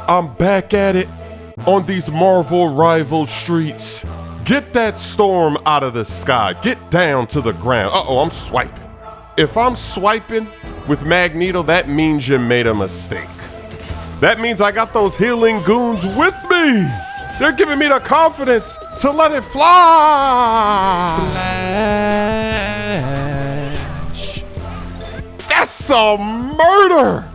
I'm back at it on these Marvel rival streets. Get that storm out of the sky. Get down to the ground. Uh-oh, I'm swiping. If I'm swiping with Magneto, that means you made a mistake. That means I got those healing goons with me. They're giving me the confidence to let it fly. Splash. That's a murder.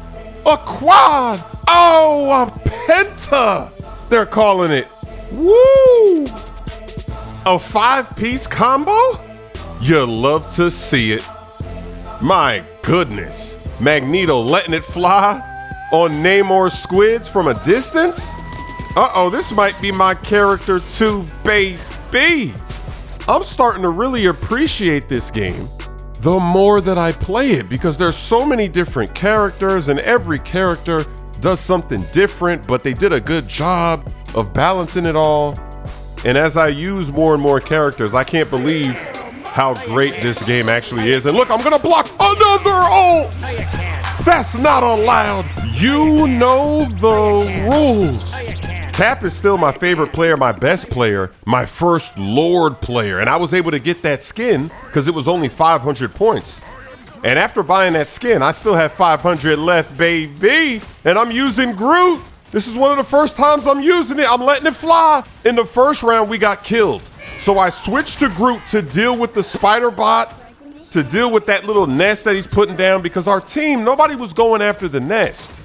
A quad. Oh, a penta. They're calling it. Woo. A 5-piece combo? You love to see it. My goodness. Magneto letting it fly on Namor's squids from a distance? Uh-oh, this might be my character too, baby. I'm starting to really appreciate this game the more that I play it because there's so many different characters and every character does something different, but they did a good job of balancing it all. And as I use more and more characters, I can't believe how great this game actually is. And look, I'm gonna block another ult! That's not allowed. You know the rules. Cap is still my favorite player, my best player, my first Lord player. And I was able to get that skin because it was only 500 points. And after buying that skin, I still have 500 left, baby. And I'm using Groot. This is one of the first times I'm using it. I'm letting it fly. In the first round, we got killed. So I switched to Groot to deal with the spider bot, to deal with that little nest that he's putting down because our team, nobody was going after the nest.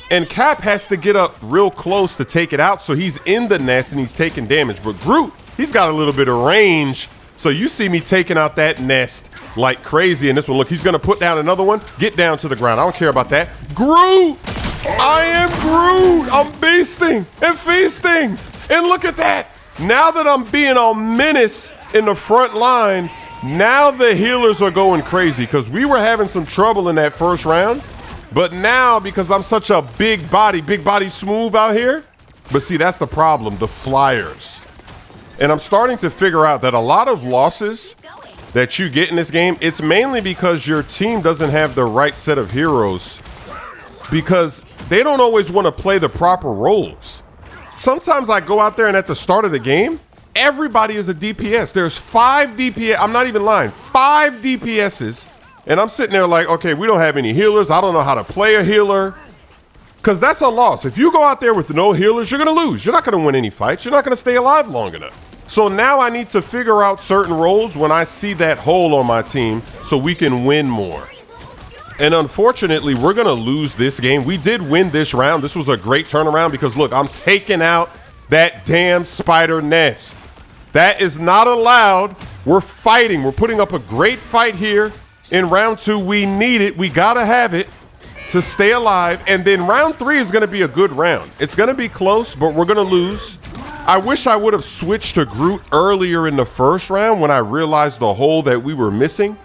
And Cap has to get up real close to take it out. So he's in the nest and he's taking damage. But Groot, he's got a little bit of range. So you see me taking out that nest like crazy in this one. Look, he's gonna put down another one. Get down to the ground. I don't care about that. Groot! I am Groot! I'm beasting and feasting. And look at that. Now that I'm being a menace in the front line, now the healers are going crazy because we were having some trouble in that first round. But now, because I'm such a big body smooth out here. But see, that's the problem, the flyers. And I'm starting to figure out that a lot of losses that you get in this game, it's mainly because your team doesn't have the right set of heroes. Because they don't always want to play the proper roles. Sometimes I go out there and at the start of the game, everybody is a DPS. There's 5 DPS, I'm not even lying, 5 DPSs. And I'm sitting there like, okay, we don't have any healers. I don't know how to play a healer. Because that's a loss. If you go out there with no healers, you're going to lose. You're not going to win any fights. You're not going to stay alive long enough. So now I need to figure out certain roles when I see that hole on my team so we can win more. And unfortunately, we're going to lose this game. We did win this round. This was a great turnaround because, look, I'm taking out that damn spider nest. That is not allowed. We're fighting. We're putting up a great fight here. In round 2, we need it. We got to have it to stay alive. And then round 3 is going to be a good round. It's going to be close, but we're going to lose. I wish I would have switched to Groot earlier in the first round when I realized the hole that we were missing.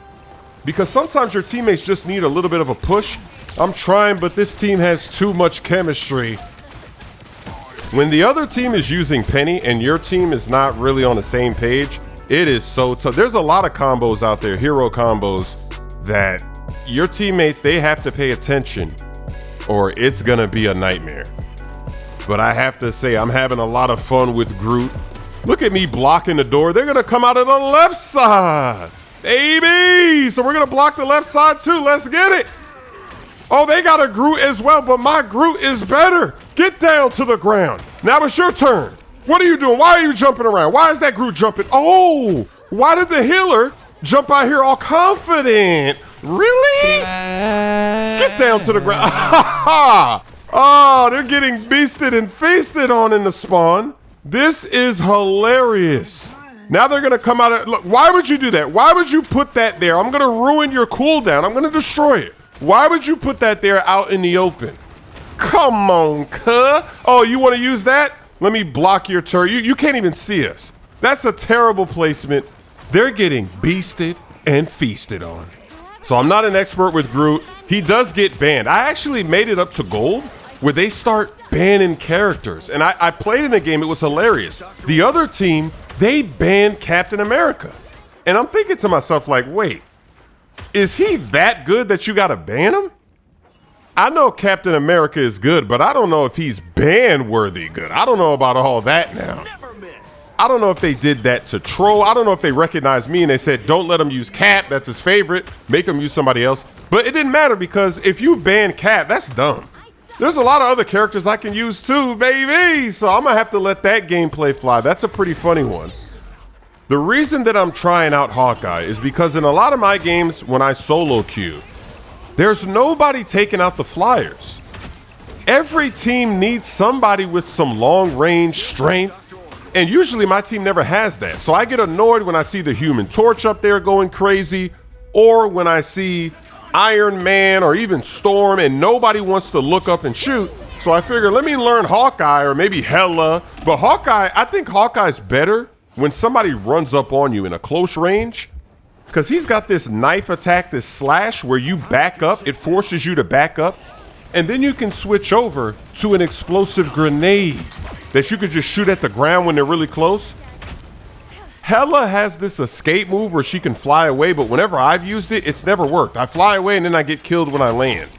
Because sometimes your teammates just need a little bit of a push. I'm trying, but this team has too much chemistry. When the other team is using Penny and your team is not really on the same page, it is so tough. There's a lot of combos out there, hero combos, that your teammates, they have to pay attention or it's gonna be a nightmare. But I have to say, I'm having a lot of fun with Groot. Look at me blocking the door. They're gonna come out of the left side. Baby! So we're gonna block the left side too. Let's get it. Oh, they got a Groot as well, but my Groot is better. Get down to the ground. Now it's your turn. What are you doing? Why are you jumping around? Why is that Groot jumping? Oh, why did the healer jump out here all confident? Really? Get down to the ground. Oh, they're getting beasted and feasted on in the spawn. This is hilarious. Now they're gonna come out of, look, why would you do that? Why would you put that there? I'm gonna ruin your cooldown. I'm gonna destroy it. Why would you put that there out in the open? Come on, cuh. Oh, you wanna use that? Let me block your turret. You can't even see us. That's a terrible placement. They're getting beasted and feasted on. So I'm not an expert with Groot. He does get banned. I actually made it up to gold where they start banning characters. And I played in a game, it was hilarious. The other team, they banned Captain America. And I'm thinking to myself like, wait, is he that good that you gotta ban him? I know Captain America is good, but I don't know if he's ban-worthy good. I don't know about all that now. I don't know if they did that to troll. I don't know if they recognized me and they said, don't let him use Cap. That's his favorite. Make him use somebody else. But it didn't matter because if you ban Cap, that's dumb. There's a lot of other characters I can use too, baby. So I'm going to have to let that gameplay fly. That's a pretty funny one. The reason that I'm trying out Hawkeye is because in a lot of my games, when I solo queue, there's nobody taking out the flyers. Every team needs somebody with some long range strength. And usually my team never has that. So I get annoyed when I see the Human Torch up there going crazy, or when I see Iron Man or even Storm and nobody wants to look up and shoot. So I figure, let me learn Hawkeye or maybe Hela. But Hawkeye, I think Hawkeye's better when somebody runs up on you in a close range, because he's got this knife attack, this slash where you back up. It forces you to back up. And then you can switch over to an explosive grenade that you could just shoot at the ground when they're really close. Hela has this escape move where she can fly away, but whenever I've used it, it's never worked. I fly away and then I get killed when I land.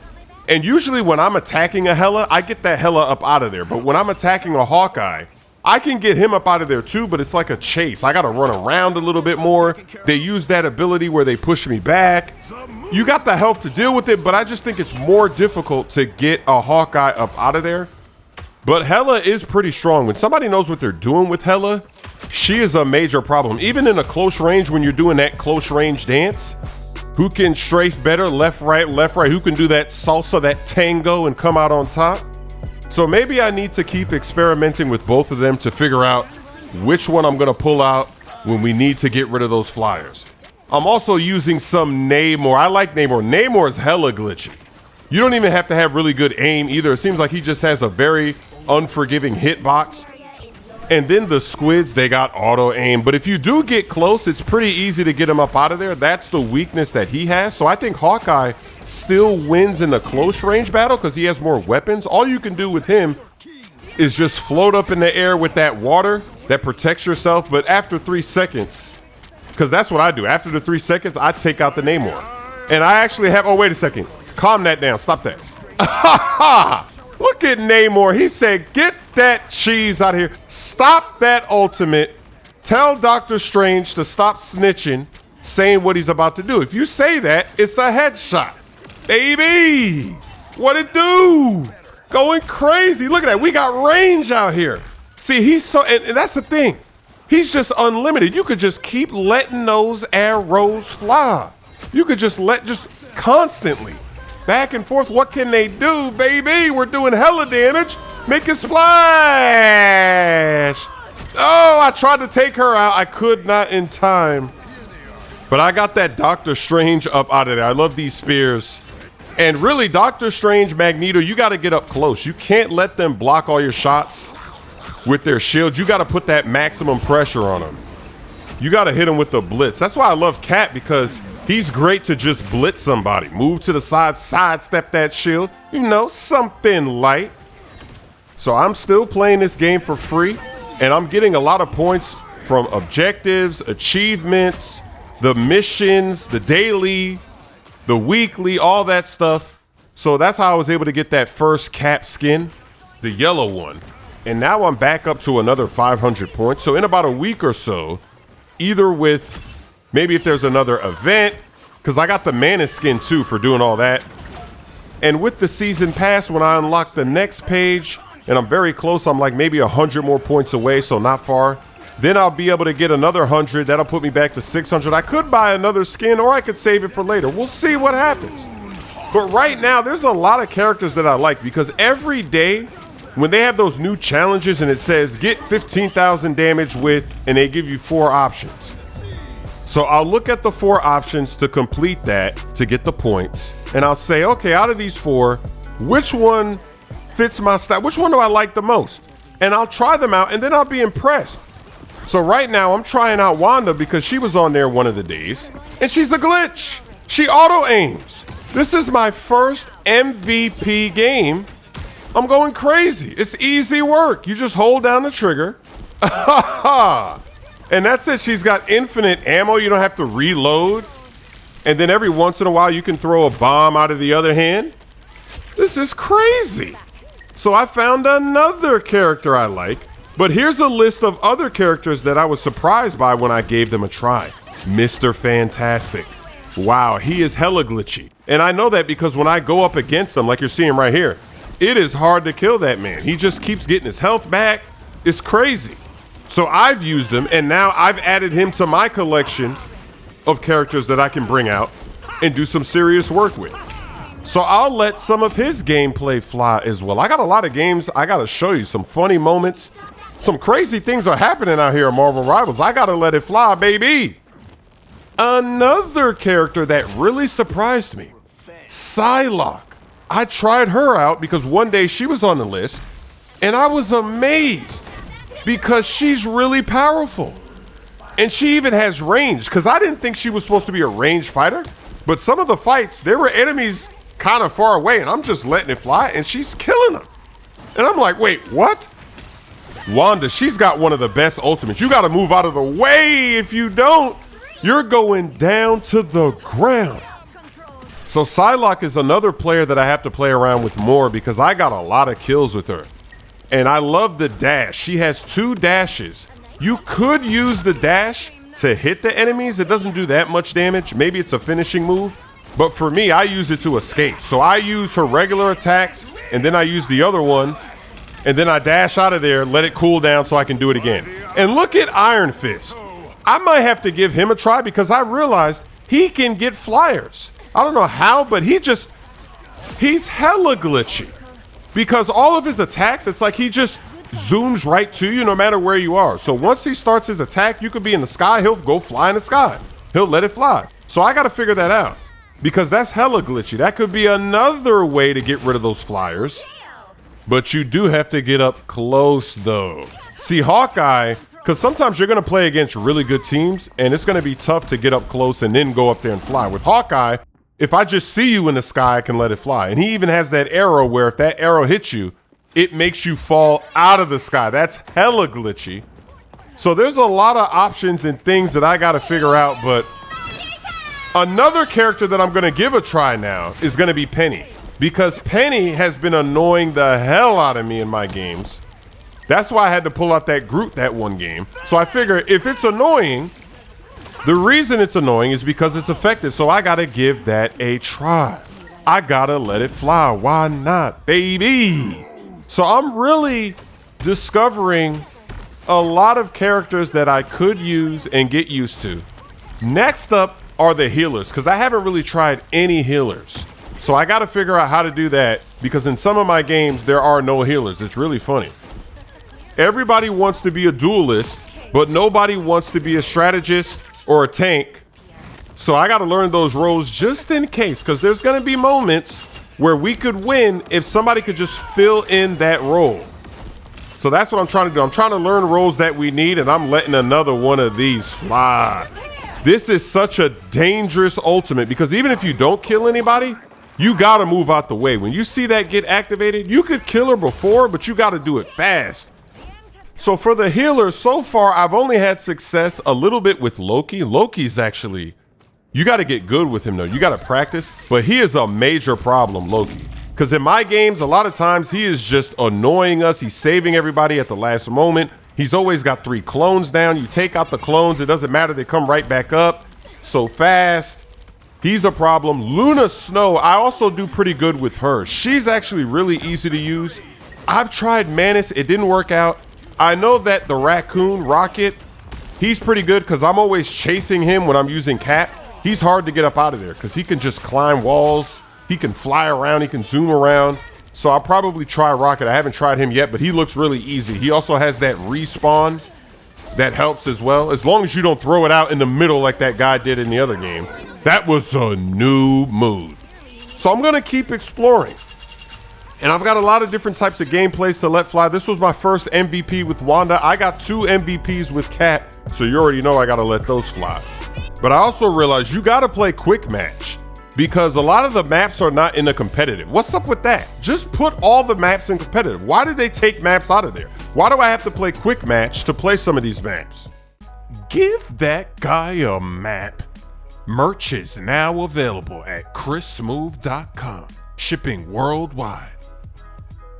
And usually when I'm attacking a Hela, I get that Hela up out of there. But when I'm attacking a Hawkeye, I can get him up out of there too, but it's like a chase. I gotta run around a little bit more. They use that ability where they push me back. You got the health to deal with it, but I just think it's more difficult to get a Hawkeye up out of there. But Hela is pretty strong. When somebody knows what they're doing with Hela, she is a major problem. Even in a close range, when you're doing that close range dance, who can strafe better, left, right, who can do that salsa, that tango and come out on top? So maybe I need to keep experimenting with both of them to figure out which one I'm gonna pull out when we need to get rid of those flyers. I'm also using some Namor. I like Namor. Namor is hella glitchy. You don't even have to have really good aim either. It seems like he just has a very unforgiving hitbox. And then the squids, they got auto aim. But if you do get close, it's pretty easy to get him up out of there. That's the weakness that he has. So I think Hawkeye still wins in the close range battle because he has more weapons. All you can do with him is just float up in the air with that water that protects yourself. But after 3 seconds, because that's what I do. After the 3 seconds, I take out the Namor. And I actually have, oh, wait a second. Calm that down. Stop that. Look at Namor. He said, get that cheese out of here. Stop that ultimate. Tell Doctor Strange to stop snitching, saying what he's about to do. If you say that, it's a headshot. Baby, what it do? Going crazy. Look at that. We got range out here. See, he's so, and that's the thing. He's just unlimited. You could just keep letting those arrows fly. You could just constantly. Back and forth, what can they do, baby? We're doing hella damage. Make a splash. Oh, I tried to take her out. I could not in time. But I got that Doctor Strange up out of there. I love these spears. And really, Doctor Strange, Magneto, you got to get up close. You can't let them block all your shots with their shields. You got to put that maximum pressure on them. You got to hit them with the blitz. That's why I love Cap, because he's great to just blitz somebody. Move to the side, sidestep that shield. You know, something light. So I'm still playing this game for free, and I'm getting a lot of points from objectives, achievements, the missions, the daily, the weekly, all that stuff. So that's how I was able to get that first Cap skin, the yellow one. And now I'm back up to another 500 points. So in about a week or so, either with maybe if there's another event, because I got the mana skin too for doing all that. And with the season pass, when I unlock the next page, and I'm very close, I'm like maybe 100 more points away, so not far. Then I'll be able to get another 100. That'll put me back to 600. I could buy another skin, or I could save it for later. We'll see what happens. But right now, there's a lot of characters that I like, because every day, when they have those new challenges and it says get 15,000 damage with, and they give you 4 options. So I'll look at the 4 options to complete that, to get the points. And I'll say, okay, out of these 4, which one fits my style? Which one do I like the most? And I'll try them out, and then I'll be impressed. So right now I'm trying out Wanda because she was on there one of the days, and she's a glitch. She auto aims. This is my first MVP game. I'm going crazy. It's easy work. You just hold down the trigger. And that's it. She's got infinite ammo. You don't have to reload. And then every once in a while, you can throw a bomb out of the other hand. This is crazy. So I found another character I like, but here's a list of other characters that I was surprised by when I gave them a try. Mr. Fantastic. Wow, he is hella glitchy. And I know that because when I go up against him, like you're seeing right here, it is hard to kill that man. He just keeps getting his health back. It's crazy. So I've used him, and now I've added him to my collection of characters that I can bring out and do some serious work with. So I'll let some of his gameplay fly as well. I got a lot of games I gotta show you, some funny moments. Some crazy things are happening out here at Marvel Rivals. I gotta let it fly, baby. Another character that really surprised me, Psylocke. I tried her out because one day she was on the list and I was amazed because she's really powerful. And she even has range, because I didn't think she was supposed to be a ranged fighter, but some of the fights, there were enemies kind of far away and I'm just letting it fly and she's killing them. And I'm like, wait, what? Wanda, she's got one of the best ultimates. You got to move out of the way. If you don't, you're going down to the ground. So Psylocke is another player that I have to play around with more because I got a lot of kills with her. And I love the dash. She has 2 dashes. You could use the dash to hit the enemies. It doesn't do that much damage. Maybe it's a finishing move. But for me, I use it to escape. So I use her regular attacks and then I use the other one. And then I dash out of there, let it cool down so I can do it again. And look at Iron Fist. I might have to give him a try because I realized he can get flyers. I don't know how, but he's hella glitchy. Because all of his attacks, it's like he just zooms right to you no matter where you are. So once he starts his attack, you could be in the sky, he'll go fly in the sky. He'll let it fly. So I gotta figure that out because that's hella glitchy. That could be another way to get rid of those flyers. But you do have to get up close though. See, Hawkeye, because sometimes you're gonna play against really good teams and it's gonna be tough to get up close and then go up there and fly. With Hawkeye, if I just see you in the sky, I can let it fly. And he even has that arrow where if that arrow hits you, it makes you fall out of the sky. That's hella glitchy. So there's a lot of options and things that I gotta figure out, but another character that I'm gonna give a try now is gonna be Penny. Because Penny has been annoying the hell out of me in my games. That's why I had to pull out that Groot that one game. So I figure if it's annoying, the reason it's annoying is because it's effective. So I gotta give that a try. I gotta let it fly. Why not, baby? So I'm really discovering a lot of characters that I could use and get used to. Next up are the healers, because I haven't really tried any healers. So I got to figure out how to do that because in some of my games, there are no healers. It's really funny. Everybody wants to be a duelist, but nobody wants to be a strategist or a tank. So I got to learn those roles just in case, because there's going to be moments where we could win if somebody could just fill in that role. So that's what I'm trying to do. I'm trying to learn roles that we need, and I'm letting another one of these fly. This is such a dangerous ultimate because even if you don't kill anybody, you gotta move out the way. When you see that get activated, you could kill her before, but you gotta do it fast. So for the healers, so far, I've only had success a little bit with Loki. Loki's actually, you gotta get good with him though. You gotta practice, but he is a major problem, Loki. Because in my games, a lot of times he is just annoying us. He's saving everybody at the last moment. He's always got 3 clones down. You take out the clones, it doesn't matter, they come right back up so fast. He's a problem. Luna Snow, I also do pretty good with her. She's actually really easy to use. I've tried Manus, it didn't work out. I know that the raccoon, Rocket, he's pretty good because I'm always chasing him when I'm using Cap. He's hard to get up out of there because he can just climb walls. He can fly around, he can zoom around. So I'll probably try Rocket. I haven't tried him yet, but he looks really easy. He also has that respawn that helps as well. As long as you don't throw it out in the middle like that guy did in the other game. That was a new move. So I'm gonna keep exploring. And I've got a lot of different types of gameplays to let fly. This was my first MVP with Wanda. I got 2 MVPs with Cat, so you already know I gotta let those fly. But I also realized you gotta play quick match because a lot of the maps are not in the competitive. What's up with that? Just put all the maps in competitive. Why did they take maps out of there? Why do I have to play quick match to play some of these maps? Give that guy a map. Merch is now available at chrissmooth.com. shipping worldwide.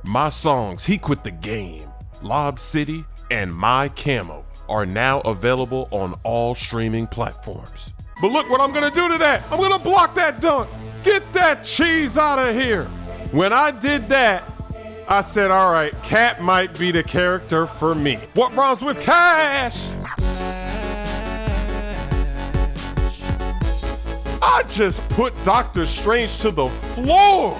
My songs, He Quit the Game, Lob City, and My Camo are now available on all streaming platforms. But look what I'm gonna do to that. I'm gonna block that dunk. Get that cheese out of here. When I did that, I said, all right, Cap might be the character for me. What rhymes with cash? I just put Doctor Strange to the floor.